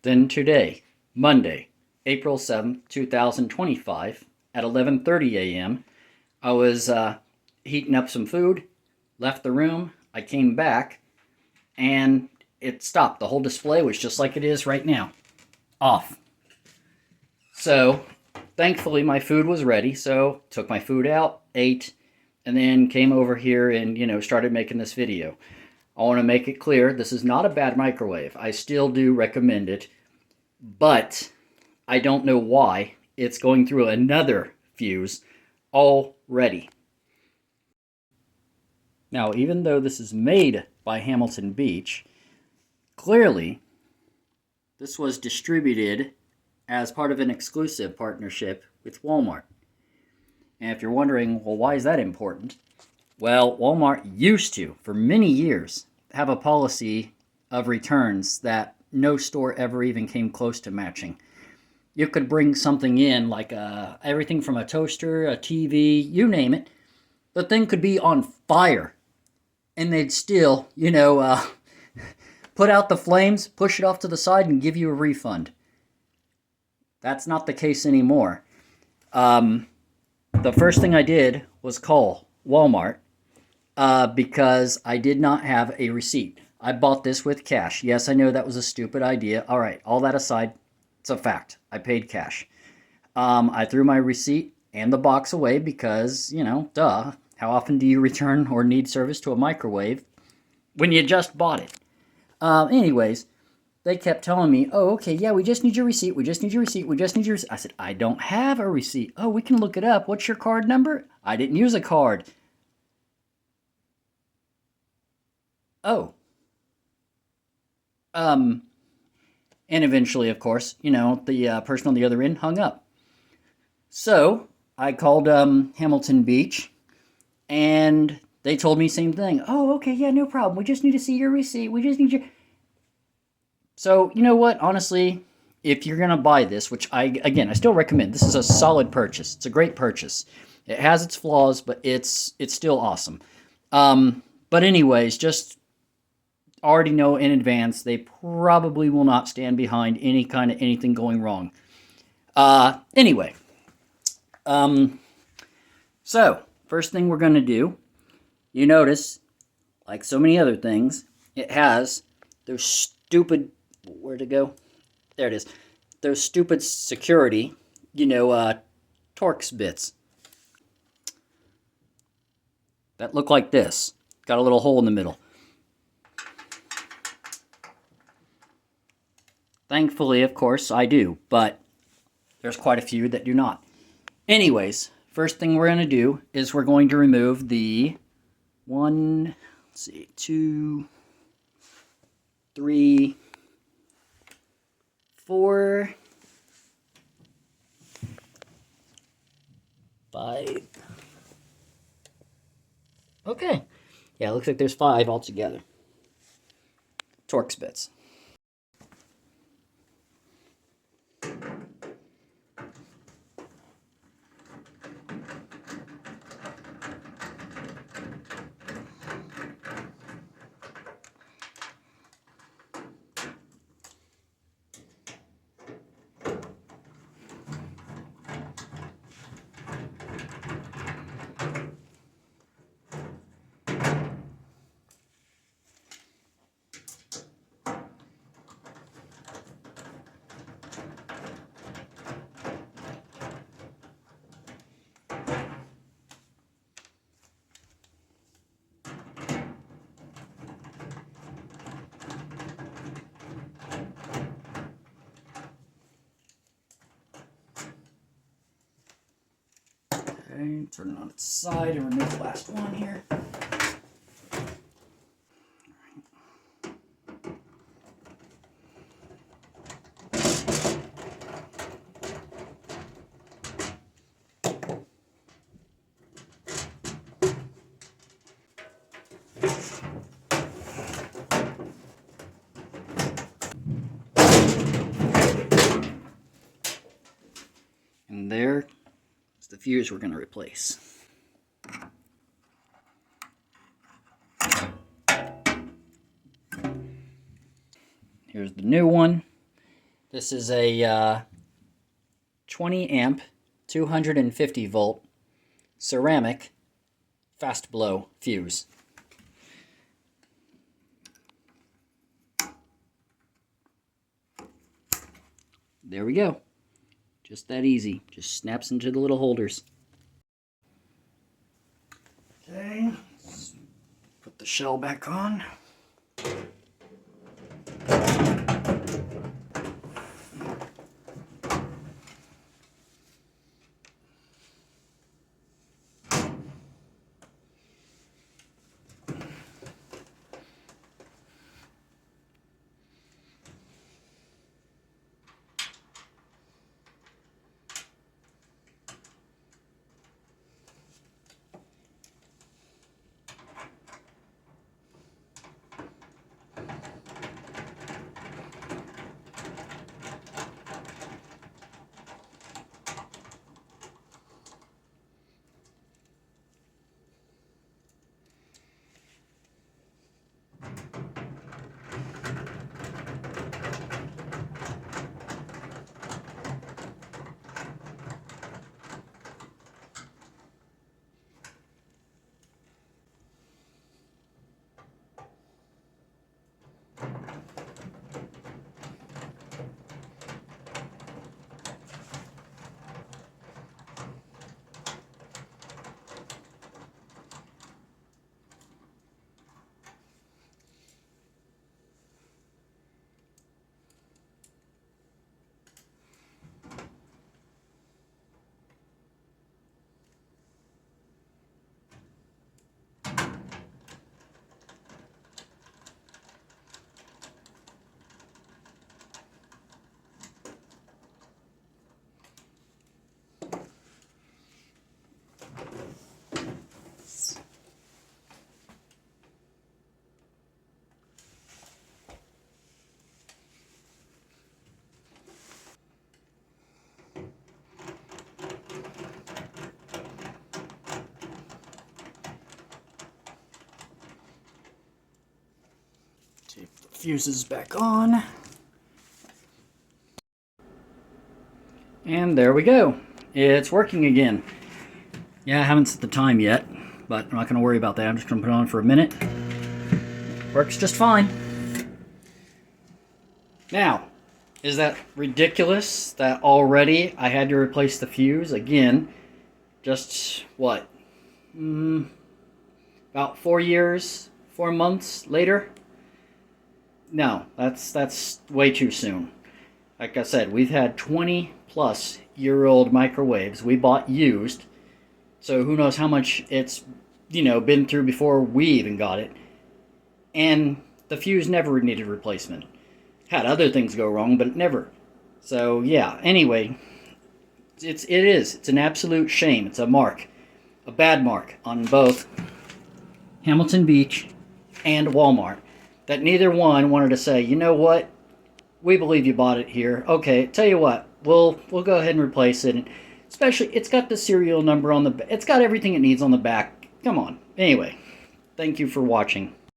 Then today, Monday, April 7th, 2025, at 11:30 a.m., I was heating up some food, left the room, I came back, and it stopped. The whole display was just like it is right now, off. So, thankfully my food was ready, so took my food out, ate, and then came over here and, started making this video. I want to make it clear, this is not a bad microwave. I still do recommend it, but I don't know why it's going through another fuse already. Now, even though this is made by Hamilton Beach, clearly this was distributed as part of an exclusive partnership with Walmart. And if you're wondering, well, why is that important? Well, Walmart used to, for many years, have a policy of returns that no store ever even came close to matching. You could bring something in, like everything from a toaster, a TV, you name it. The thing could be on fire, and they'd still, put out the flames, push it off to the side, and give you a refund. That's not the case anymore. The first thing I did was call Walmart because I did not have a receipt. I bought this with cash. Yes, I know that was a stupid idea. All right, all that aside, it's a fact. I paid cash. I threw my receipt and the box away because, duh. How often do you return or need service to a microwave when you just bought it? Anyways, they kept telling me, oh, okay, yeah, we just need your receipt. We just need your receipt. We just need your receipt. I said, I don't have a receipt. Oh, we can look it up. What's your card number? I didn't use a card. Oh. And eventually, of course, the person on the other end hung up. So I called Hamilton Beach, and they told me same thing. Oh, okay, yeah, no problem. We just need to see your receipt. We just need your... So, you know what? Honestly, if you're going to buy this, which I still recommend. This is a solid purchase. It's a great purchase. It has its flaws, but it's still awesome. But anyways, just already know in advance, they probably will not stand behind any kind of anything going wrong. Anyway. So, first thing we're going to do, you notice, like so many other things, it has those stupid, where'd it go? There it is. Those stupid security, Torx bits. That look like this. Got a little hole in the middle. Thankfully, of course, I do, but there's quite a few that do not. Anyways, first thing we're going to do is we're going to remove the 1, 2, 3, 4, 5. Okay. Yeah, it looks like there's 5 altogether. Torx bits. Okay, turn it on its side and remove the last one here. And there is the fuse we're going to replace. Here's the new one. This is a 20 amp, 250 volt ceramic fast blow fuse. There we go. Just that easy. Just snaps into the little holders. Okay, let's put the shell back on. Tape the fuses back on. And there we go. It's working again. Yeah, I haven't set the time yet, but I'm not going to worry about that. I'm just going to put it on for a minute. Works just fine. Now, is that ridiculous that already I had to replace the fuse again? Just, what? About 4 years, 4 months later? No, that's way too soon. Like I said, we've had 20+ year old microwaves we bought used, so who knows how much it's, been through before we even got it. And the fuse never needed replacement. Had other things go wrong, but never. So yeah, anyway, it's an absolute shame. It's a mark, a bad mark on both Hamilton Beach and Walmart, that neither one wanted to say, you know what, we believe you bought it here. Okay, tell you what, we'll go ahead and replace it. And especially, it's got the serial number on the, it's got everything it needs on the back. Come on. Anyway, thank you for watching.